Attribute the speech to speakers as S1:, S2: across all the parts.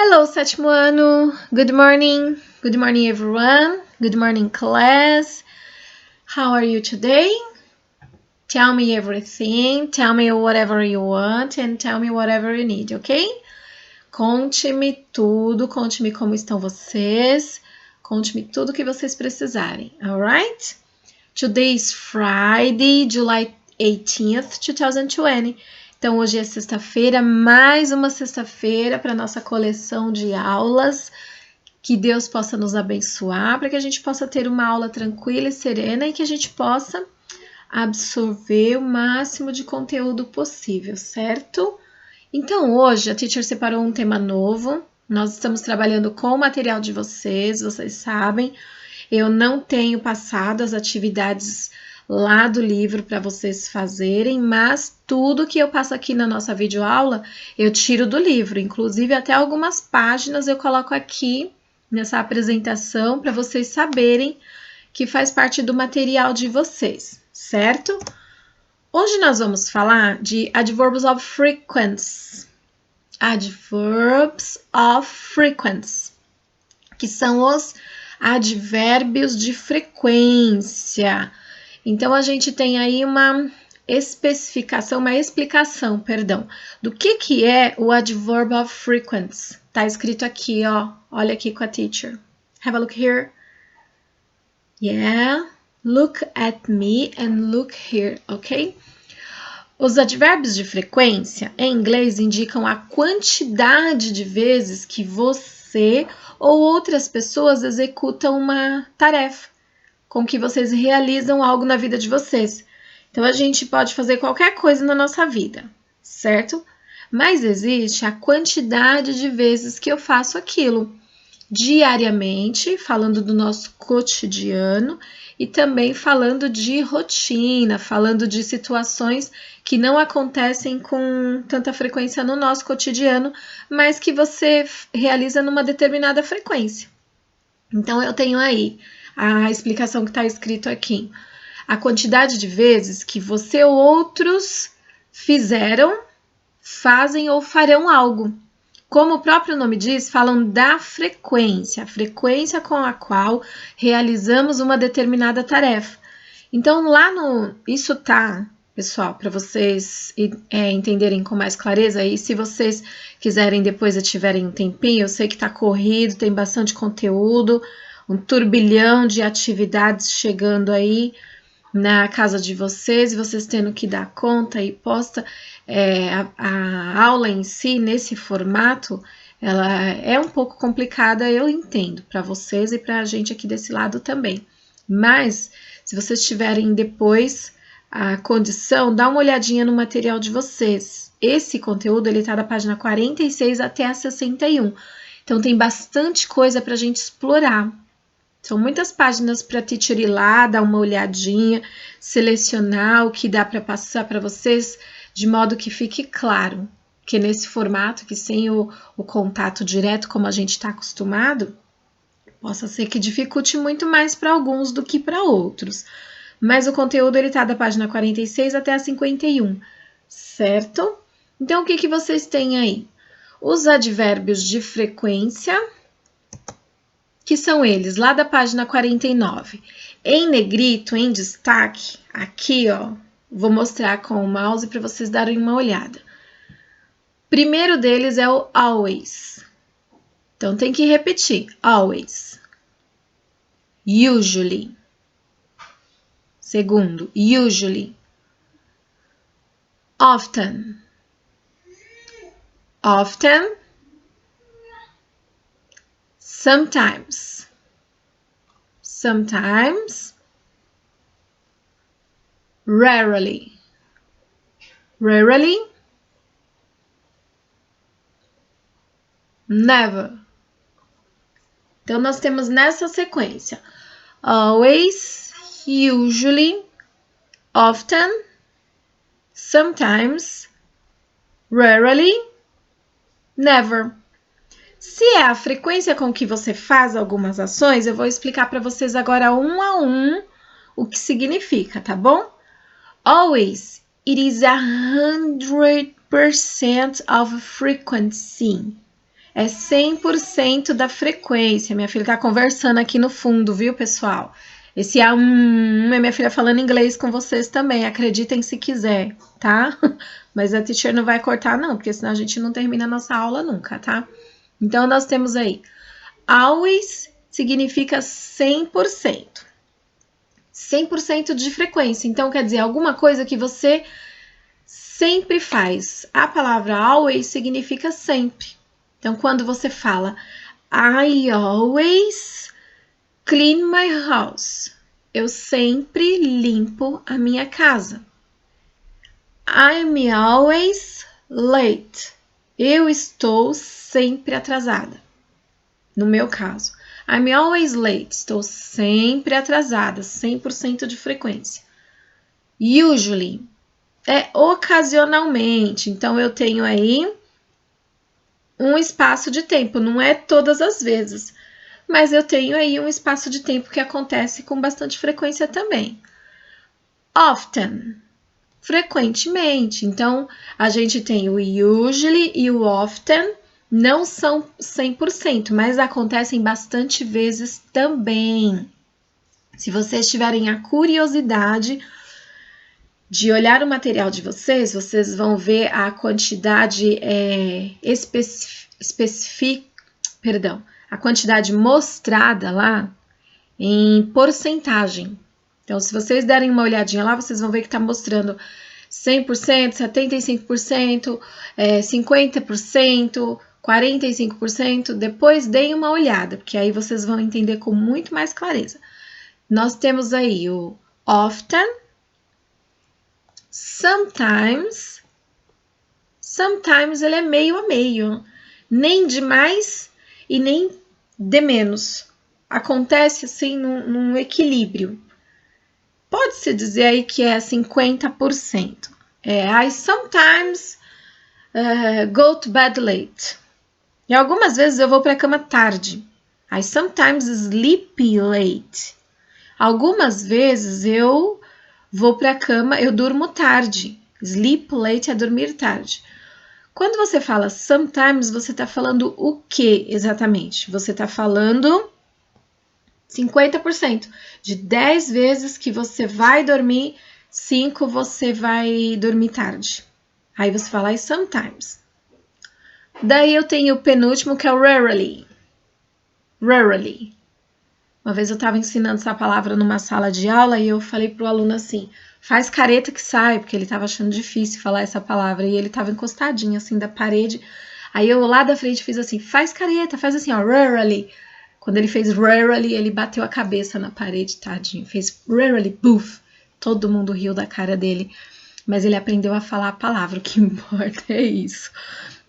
S1: Hello, sétimo ano. Good morning. Good morning, everyone. Good morning, class. How are you today? Tell me everything. Tell me whatever you want and tell me whatever you need, ok? Conte-me tudo. Conte-me como estão vocês. Conte-me tudo que vocês precisarem, alright? Today is Friday, July 18th, 2020. Então, hoje é sexta-feira, mais uma sexta-feira para nossa coleção de aulas. Que Deus possa nos abençoar, para que a gente possa ter uma aula tranquila e serena e que a gente possa absorver o máximo de conteúdo possível, certo? Então, hoje a teacher separou um tema novo. Nós estamos trabalhando com o material de vocês sabem. Eu não tenho passado as atividades lá do livro para vocês fazerem, mas tudo que eu passo aqui na nossa videoaula eu tiro do livro, inclusive até algumas páginas eu coloco aqui nessa apresentação para vocês saberem que faz parte do material de vocês, certo? Hoje nós vamos falar de adverbs of frequency. Adverbs of frequency, que são os advérbios de frequência. Então, a gente tem aí uma explicação, do que é o adverb of frequency. Tá escrito aqui, ó. Olha aqui com a teacher. Have a look here. Yeah. Look at me and look here, ok? Os advérbios de frequência, em inglês, indicam a quantidade de vezes que você ou outras pessoas executam uma tarefa, com que vocês realizam algo na vida de vocês. Então, a gente pode fazer qualquer coisa na nossa vida, certo? Mas existe a quantidade de vezes que eu faço aquilo diariamente, falando do nosso cotidiano e também falando de rotina, falando de situações que não acontecem com tanta frequência no nosso cotidiano, mas que você realiza numa determinada frequência. Então, eu tenho aí a explicação que está escrito aqui. A quantidade de vezes que você ou outros fizeram, fazem ou farão algo. Como o próprio nome diz, falam da frequência, a frequência com a qual realizamos uma determinada tarefa. Então, lá no... Isso tá, pessoal, para vocês entenderem com mais clareza. E se vocês quiserem depois e tiverem um tempinho, eu sei que tá corrido, tem bastante conteúdo, um turbilhão de atividades chegando aí na casa de vocês, e vocês tendo que dar conta e posta. A aula em si, nesse formato, ela é um pouco complicada, eu entendo, para vocês e para a gente aqui desse lado também. Mas, se vocês tiverem depois a condição, dá uma olhadinha no material de vocês. Esse conteúdo, ele tá da página 46 até a 61. Então, tem bastante coisa para a gente explorar. São muitas páginas para a teacher ir lá, dar uma olhadinha, selecionar o que dá para passar para vocês, de modo que fique claro que nesse formato, que sem o contato direto, como a gente está acostumado, possa ser que dificulte muito mais para alguns do que para outros. Mas o conteúdo ele está da página 46 até a 51, certo? Então, o que vocês têm aí? Os advérbios de frequência, que são eles, lá da página 49. Em negrito, em destaque, aqui, ó, vou mostrar com o mouse para vocês darem uma olhada. Primeiro deles é o always. Então, tem que repetir. Always. Usually. Segundo, usually. Often. Often. Sometimes. Sometimes. Rarely. Rarely. Never. Então, nós temos nessa sequência. Always, usually, often, sometimes, rarely, never. Se é a frequência com que você faz algumas ações, eu vou explicar para vocês agora um a um o que significa, tá bom? Always, it is 100% of frequency. É 100% da frequência. Minha filha tá conversando aqui no fundo, viu, pessoal? Esse é minha filha falando inglês com vocês também. Acreditem se quiser, tá? Mas a teacher não vai cortar, não, porque senão a gente não termina a nossa aula nunca, tá? Então, nós temos aí, always significa 100%. 100% de frequência. Então, quer dizer, alguma coisa que você sempre faz. A palavra always significa sempre. Então, quando você fala I always clean my house. Eu sempre limpo a minha casa. I'm always late. Eu estou sempre atrasada. No meu caso. I'm always late. Estou sempre atrasada. 100% de frequência. Usually. É ocasionalmente. Então, eu tenho aí um espaço de tempo. Não é todas as vezes. Mas eu tenho aí um espaço de tempo que acontece com bastante frequência também. Often. Frequentemente. Então, a gente tem o usually e o often. Não são 100%, mas acontecem bastante vezes também. Se vocês tiverem a curiosidade de olhar o material de vocês, vocês vão ver a quantidade a quantidade mostrada lá em porcentagem. Então, se vocês derem uma olhadinha lá, vocês vão ver que está mostrando 100%, 75%, 50%, 45%. Depois deem uma olhada, porque aí vocês vão entender com muito mais clareza. Nós temos aí o often, sometimes. Sometimes ele é meio a meio, nem de mais e nem de menos. Acontece assim num equilíbrio. Pode-se dizer aí que é 50%. I sometimes go to bed late. E algumas vezes eu vou para a cama tarde. I sometimes sleep late. Algumas vezes eu vou para a cama, eu durmo tarde. Sleep late é dormir tarde. Quando você fala sometimes, você está falando o que exatamente? Você está falando 50%. De 10 vezes que você vai dormir, 5 você vai dormir tarde. Aí você fala sometimes. Daí eu tenho o penúltimo, que é o rarely. Rarely. Uma vez eu estava ensinando essa palavra numa sala de aula e eu falei pro aluno assim, faz careta que sai, porque ele estava achando difícil falar essa palavra. E ele estava encostadinho assim da parede. Aí eu lá da frente fiz assim, faz careta, faz assim, ó, rarely. Quando ele fez rarely, ele bateu a cabeça na parede, tadinho. Fez rarely, boof. Todo mundo riu da cara dele. Mas ele aprendeu a falar a palavra, o que importa é isso.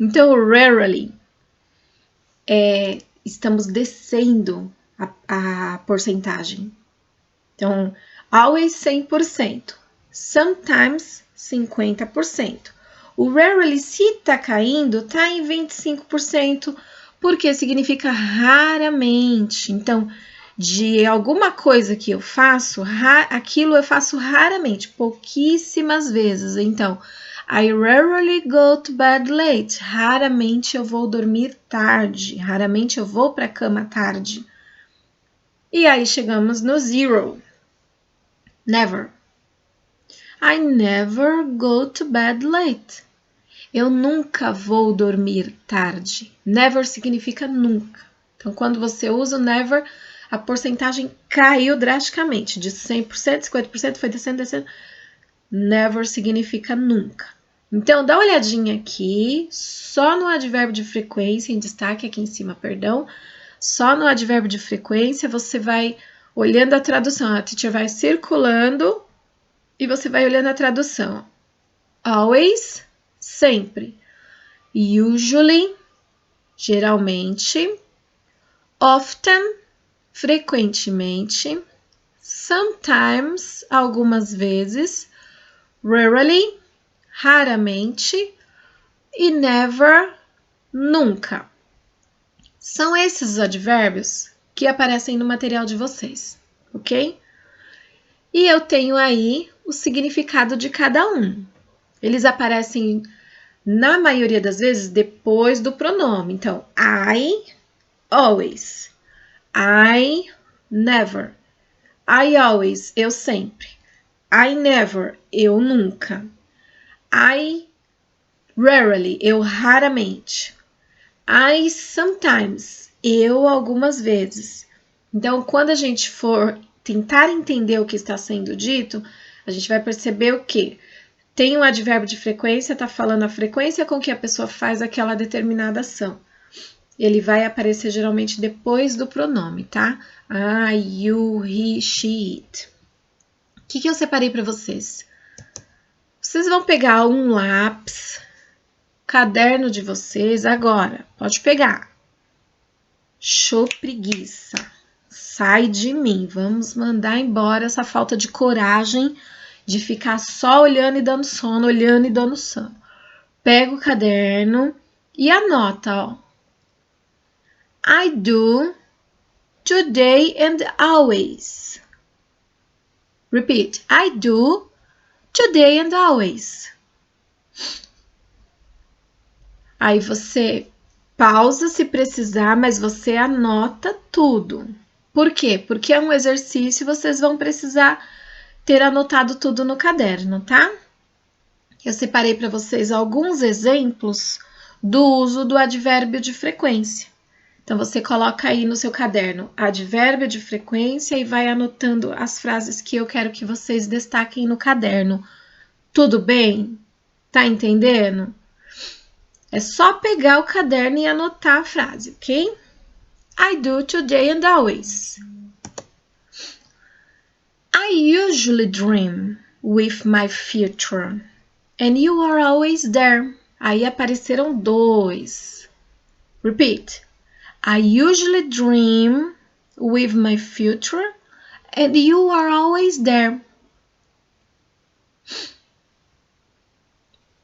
S1: Então, rarely, estamos descendo a porcentagem. Então, always 100%. Sometimes 50%. O rarely, se tá caindo, tá em 25%. Porque significa raramente. Então, de alguma coisa que eu faço, aquilo eu faço raramente, pouquíssimas vezes. Então, I rarely go to bed late. Raramente eu vou dormir tarde. Raramente eu vou para a cama tarde. E aí chegamos no zero. Never. I never go to bed late. Eu nunca vou dormir tarde. Never significa nunca. Então, quando você usa o never, a porcentagem caiu drasticamente. De 100%, 50%, foi descendo. Never significa nunca. Então, dá uma olhadinha aqui, só no advérbio de frequência, em destaque aqui em cima, perdão. Só no advérbio de frequência, você vai olhando a tradução. A teacher vai circulando e você vai olhando a tradução. Always, sempre. Usually, geralmente. Often, frequentemente. Sometimes, algumas vezes. Rarely, raramente. E never, nunca. São esses os advérbios que aparecem no material de vocês, ok? E eu tenho aí o significado de cada um. Eles aparecem na maioria das vezes, depois do pronome. Então, I always, I never, I always, eu sempre, I never, eu nunca, I rarely, eu raramente, I sometimes, eu algumas vezes. Então, quando a gente for tentar entender o que está sendo dito, a gente vai perceber o quê? Tem um advérbio de frequência, está falando a frequência com que a pessoa faz aquela determinada ação. Ele vai aparecer geralmente depois do pronome, tá? I, you, he, she, it. O que eu separei para vocês? Vocês vão pegar um lápis, caderno de vocês agora. Pode pegar. Show preguiça. Sai de mim. Vamos mandar embora essa falta de coragem de ficar só olhando e dando sono, olhando e dando sono. Pega o caderno e anota, ó. I do today and always. Repeat. I do today and always. Aí você pausa se precisar, mas você anota tudo. Por quê? Porque é um exercício e vocês vão precisar ter anotado tudo no caderno, tá? Eu separei para vocês alguns exemplos do uso do advérbio de frequência. Então, você coloca aí no seu caderno advérbio de frequência e vai anotando as frases que eu quero que vocês destaquem no caderno. Tudo bem? Tá entendendo? É só pegar o caderno e anotar a frase, ok? I do today and always. I usually dream with my future. And you are always there. Aí apareceram dois. Repeat. I usually dream with my future. And you are always there.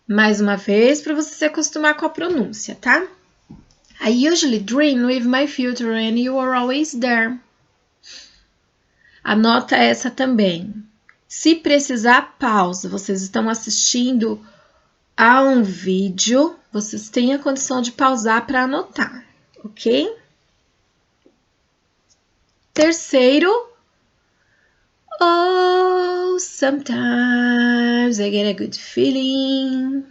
S1: Mais uma vez, para você se acostumar com a pronúncia, tá? I usually dream with my future and you are always there. Anota essa também. Se precisar, pausa. Vocês estão assistindo a um vídeo, vocês têm a condição de pausar para anotar, ok? Terceiro. Oh, sometimes I get a good feeling.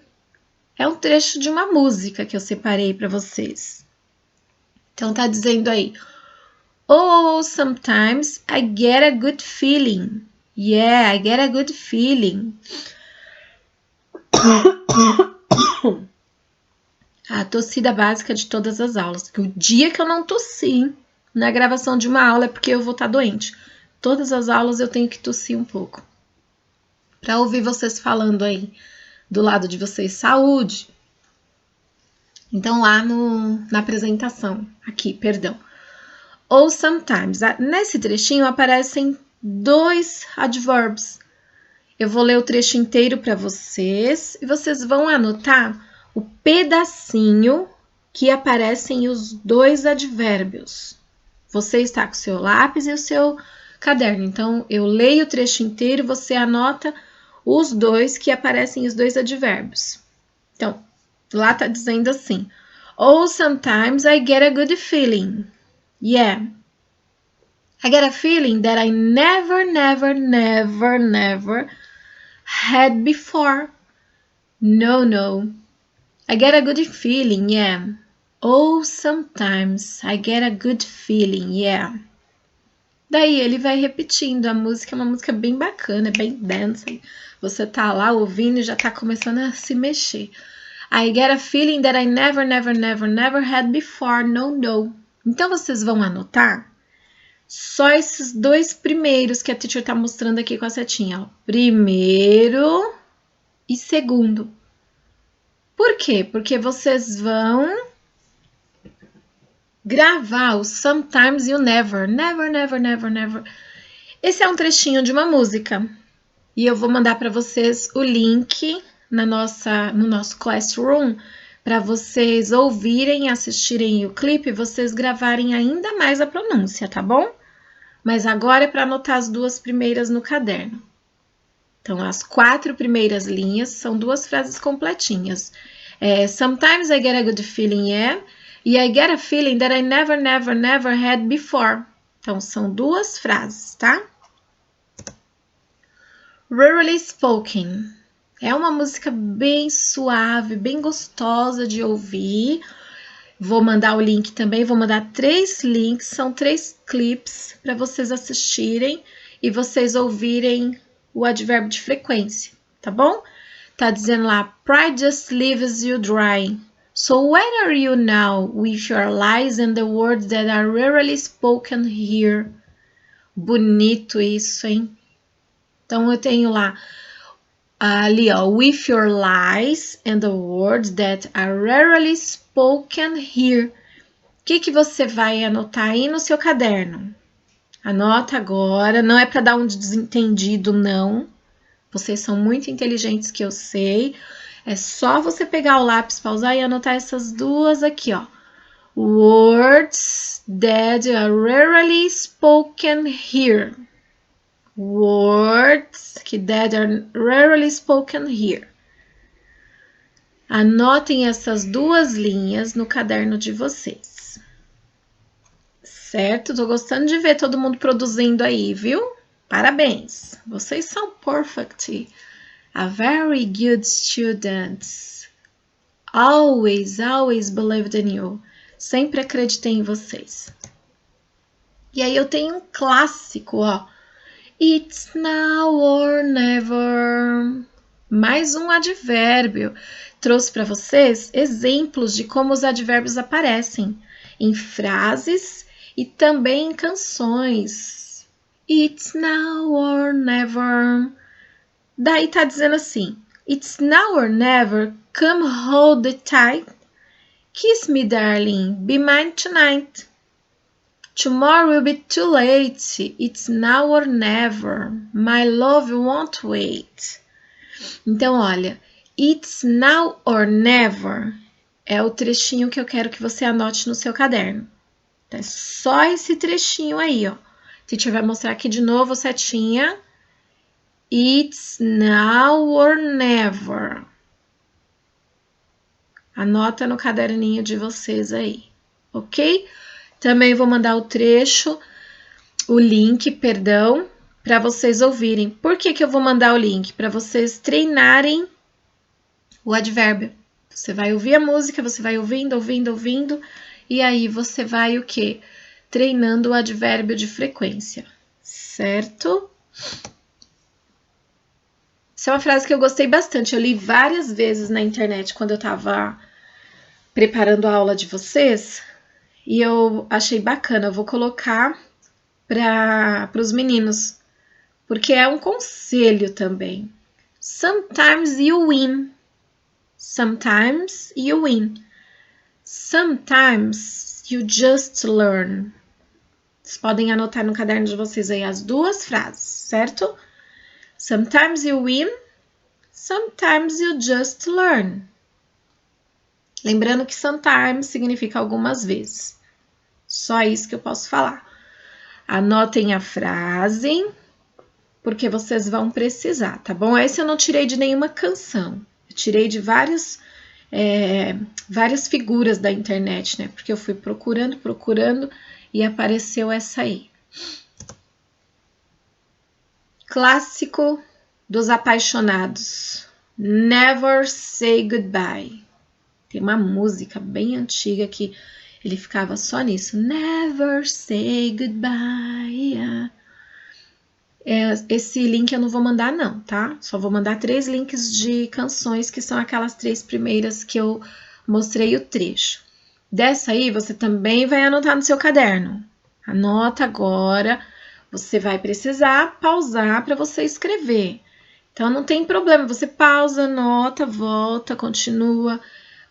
S1: É um trecho de uma música que eu separei para vocês. Então, tá dizendo aí. Oh, sometimes I get a good feeling. Yeah, I get a good feeling. A tossida básica de todas as aulas. O dia que eu não tossi na gravação de uma aula é porque eu vou estar doente. Todas as aulas eu tenho que tossir um pouco. Para ouvir vocês falando aí do lado de vocês, saúde. Então, lá na apresentação, aqui, perdão. Ou sometimes. Nesse trechinho aparecem dois adverbs. Eu vou ler o trecho inteiro para vocês e vocês vão anotar o pedacinho que aparecem os dois advérbios. Você está com o seu lápis e o seu caderno. Então, eu leio o trecho inteiro e você anota os dois que aparecem os dois advérbios. Então, lá tá dizendo assim. Oh, sometimes I get a good feeling. Yeah. I get a feeling that I never had before. No. I get a good feeling, yeah. Oh, sometimes I get a good feeling, yeah. Daí ele vai repetindo, a música é uma música bem bacana, bem dance. Você tá lá ouvindo e já tá começando a se mexer. I get a feeling that I never had before, no. Então, vocês vão anotar só esses dois primeiros que a teacher tá mostrando aqui com a setinha, ó. Primeiro e segundo. Por quê? Porque vocês vão gravar o sometimes e o never. Never. Esse é um trechinho de uma música. E eu vou mandar para vocês o link no nosso Classroom para vocês ouvirem, assistirem o clipe e vocês gravarem ainda mais a pronúncia, tá bom? Mas agora é para anotar as duas primeiras no caderno. Então, as 4 primeiras linhas são 2 frases completinhas. Sometimes I get a good feeling, yeah. E I get a feeling that I never, never, never had before. Então, são duas frases, tá? Rarely Spoken. É uma música bem suave, bem gostosa de ouvir. Vou mandar o link também, vou mandar 3 links, são 3 clips para vocês assistirem e vocês ouvirem o advérbio de frequência, tá bom? Tá dizendo lá, pride just leaves you dry. So where are you now with your lies and the words that are rarely spoken here? Bonito isso, hein? Então eu tenho lá ali, ó, with your lies and the words that are rarely spoken here. O que você vai anotar aí no seu caderno? Anota agora, não é para dar um desentendido, não. Vocês são muito inteligentes, que eu sei. É só você pegar o lápis, pausar e anotar essas duas aqui, ó. Words that are rarely spoken here. Words that are rarely spoken here. Anotem essas duas linhas no caderno de vocês. Certo? Tô gostando de ver todo mundo produzindo aí, viu? Parabéns! Vocês são perfect. A very good students. Always, always believed in you. Sempre acreditei em vocês. E aí eu tenho um clássico, ó. It's now or never. Mais um advérbio. Trouxe para vocês exemplos de como os advérbios aparecem em frases e também em canções. It's now or never. Daí tá dizendo assim, it's now or never, come hold it tight. Kiss me, darling, be mine tonight. Tomorrow will be too late, it's now or never, my love won't wait. Então, olha, it's now or never é o trechinho que eu quero que você anote no seu caderno. É só esse trechinho aí, ó. A gente vai mostrar aqui de novo, setinha. It's now or never. Anota no caderninho de vocês aí, ok? Também vou mandar o trecho, o link, perdão, para vocês ouvirem. Por que eu vou mandar o link? Para vocês treinarem o advérbio. Você vai ouvir a música, você vai ouvindo, ouvindo, ouvindo, e aí você vai o quê? Treinando o advérbio de frequência, certo? Essa é uma frase que eu gostei bastante. Eu li várias vezes na internet quando eu estava preparando a aula de vocês. E eu achei bacana. Eu vou colocar para os meninos. Porque é um conselho também. Sometimes you win. Sometimes you win. Sometimes you just learn. Vocês podem anotar no caderno de vocês aí as duas frases, certo? Sometimes you win, sometimes you just learn. Lembrando que sometimes significa algumas vezes. Só isso que eu posso falar. Anotem a frase, porque vocês vão precisar, tá bom? Esse eu não tirei de nenhuma canção. Eu tirei de várias figuras da internet, né? Porque eu fui procurando e apareceu essa aí. Clássico dos apaixonados. Never Say Goodbye. Tem uma música bem antiga que ele ficava só nisso. Never say goodbye. Esse link eu não vou mandar não, tá? Só vou mandar 3 links de canções que são aquelas 3 primeiras que eu mostrei o trecho. Dessa aí você também vai anotar no seu caderno. Anota agora. Você vai precisar pausar para você escrever. Então, não tem problema. Você pausa, anota, volta, continua.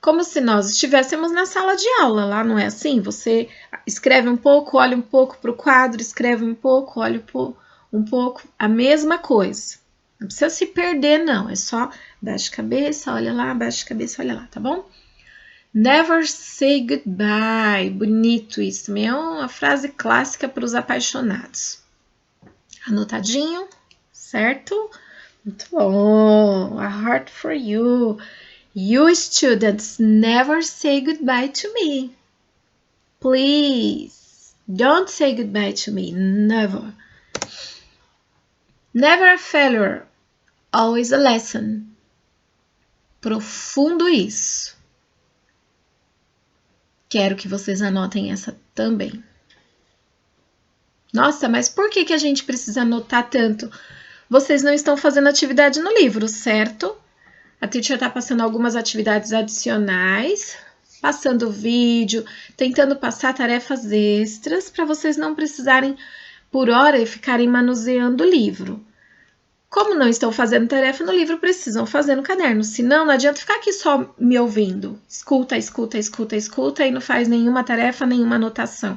S1: Como se nós estivéssemos na sala de aula, lá não é assim? Você escreve um pouco, olha um pouco para o quadro, escreve um pouco, olha um pouco. A mesma coisa. Não precisa se perder, não. É só baixa a cabeça, olha lá, baixa a cabeça, olha lá, tá bom? Never say goodbye. Bonito isso. Também é uma frase clássica para os apaixonados. Anotadinho, certo? Muito bom. A heart for you. You students never say goodbye to me. Please, don't say goodbye to me. Never. Never a failure, always a lesson. Profundo isso. Quero que vocês anotem essa também. Nossa, mas por que a gente precisa anotar tanto? Vocês não estão fazendo atividade no livro, certo? A teacher está passando algumas atividades adicionais, passando vídeo, tentando passar tarefas extras para vocês não precisarem, por hora, ficarem manuseando o livro. Como não estão fazendo tarefa no livro, precisam fazer no caderno. Senão, não adianta ficar aqui só me ouvindo. Escuta, escuta, escuta, escuta e não faz nenhuma tarefa, nenhuma anotação.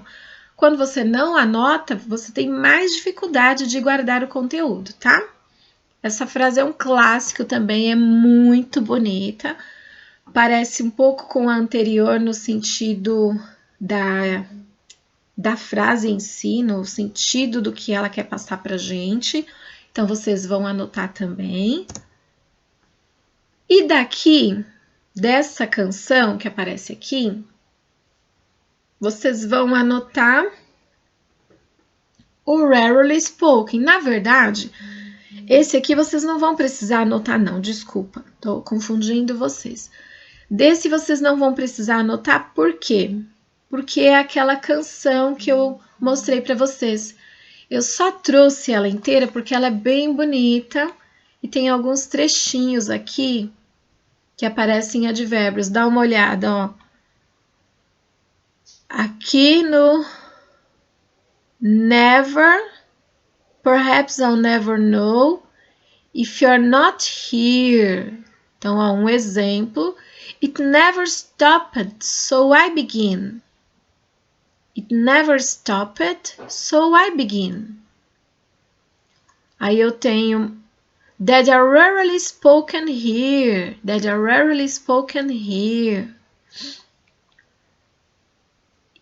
S1: Quando você não anota, você tem mais dificuldade de guardar o conteúdo, tá? Essa frase é um clássico também, é muito bonita. Parece um pouco com a anterior no sentido da frase em si, no sentido do que ela quer passar pra gente. Então, vocês vão anotar também. E daqui, dessa canção que aparece aqui, vocês vão anotar o rarely spoken. Na verdade, esse aqui vocês não vão precisar anotar, não. Desculpa, tô confundindo vocês. Desse vocês não vão precisar anotar, por quê? Porque é aquela canção que eu mostrei para vocês. Eu só trouxe ela inteira porque ela é bem bonita e tem alguns trechinhos aqui que aparecem em advérbios. Dá uma olhada, ó. Aqui no never, perhaps I'll never know, if you're not here. Então, ó, um exemplo. It never stopped, so I begin. It never stopped, so I begin. Aí eu tenho that are rarely spoken here. That are rarely spoken here.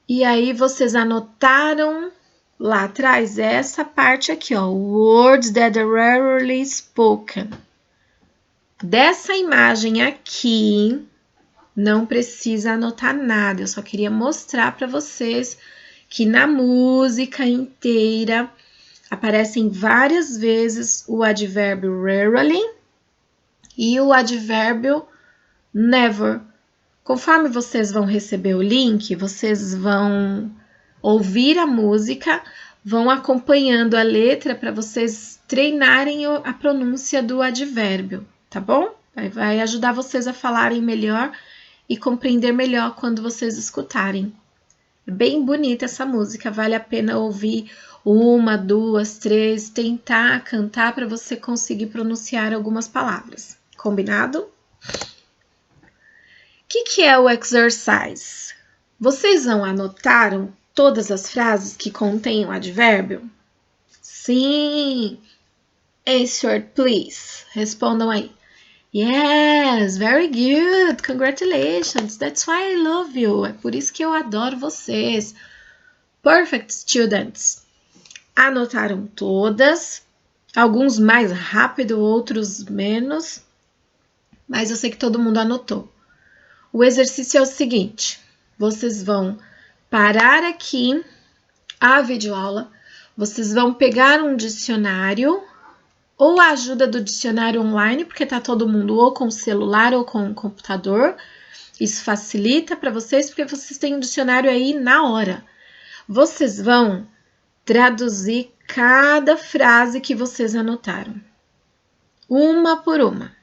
S1: E aí vocês anotaram lá atrás essa parte aqui, ó. Words that are rarely spoken. Dessa imagem aqui, não precisa anotar nada. Eu só queria mostrar para vocês que na música inteira aparecem várias vezes o advérbio rarely e o advérbio never. Conforme vocês vão receber o link, vocês vão ouvir a música, vão acompanhando a letra para vocês treinarem a pronúncia do advérbio, tá bom? Vai ajudar vocês a falarem melhor e compreender melhor quando vocês escutarem. É bem bonita essa música, vale a pena ouvir uma, duas, três, tentar cantar para você conseguir pronunciar algumas palavras. Combinado? O que é o exercise? Vocês não anotaram todas as frases que contêm o advérbio? Sim! Answer, please. Respondam aí. Yes, very good. Congratulations. That's why I love you. É por isso que eu adoro vocês. Perfect, students. Anotaram todas. Alguns mais rápido, outros menos. Mas eu sei que todo mundo anotou. O exercício é o seguinte. Vocês vão parar aqui a videoaula. Vocês vão pegar um dicionário ou a ajuda do dicionário online, porque tá todo mundo ou com celular ou com computador. Isso facilita para vocês, porque vocês têm um dicionário aí na hora. Vocês vão traduzir cada frase que vocês anotaram. Uma por uma.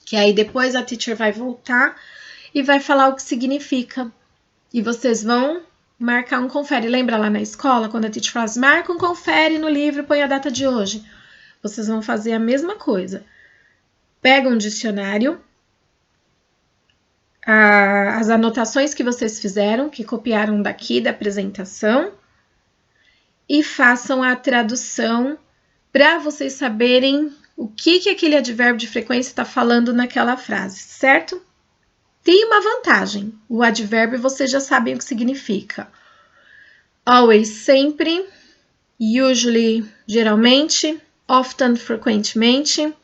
S1: Que aí depois a teacher vai voltar e vai falar o que significa. E vocês vão marcar um confere. Lembra lá na escola, quando a teacher fala assim, marca um confere no livro e põe a data de hoje. Vocês vão fazer a mesma coisa. Pega um dicionário, as anotações que vocês fizeram, que copiaram daqui da apresentação, e façam a tradução para vocês saberem o que aquele advérbio de frequência está falando naquela frase, certo? Tem uma vantagem. O advérbio vocês já sabem o que significa. Always, sempre. Usually, geralmente. Often, frequentemente.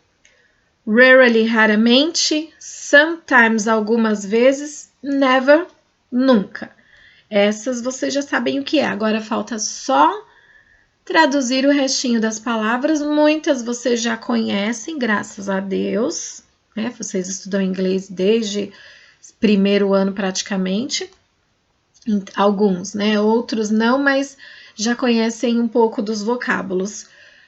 S1: rarely, raramente, sometimes, algumas vezes, never, nunca. Essas vocês já sabem o que é. Agora falta só traduzir o restinho das palavras. Muitas vocês já conhecem, graças a Deus, né? Vocês estudam inglês desde o primeiro ano praticamente. Alguns, né? Outros não, mas já conhecem um pouco dos vocábulos.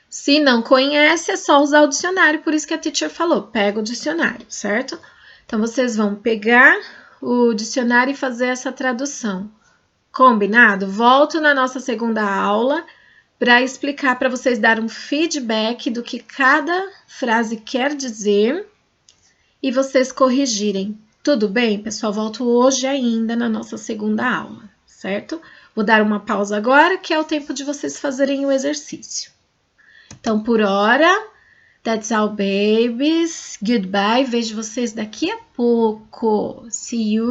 S1: Se não conhece, é só usar o dicionário, por isso que a teacher falou, pega o dicionário, certo? Então, vocês vão pegar o dicionário e fazer essa tradução. Combinado? Volto na nossa segunda aula para explicar, para vocês dar um feedback do que cada frase quer dizer e vocês corrigirem. Tudo bem, pessoal? Volto hoje ainda na nossa segunda aula, certo? Vou dar uma pausa agora, que é o tempo de vocês fazerem o exercício. Então, por hora, that's all, babies. Goodbye. Vejo vocês daqui a pouco. See you.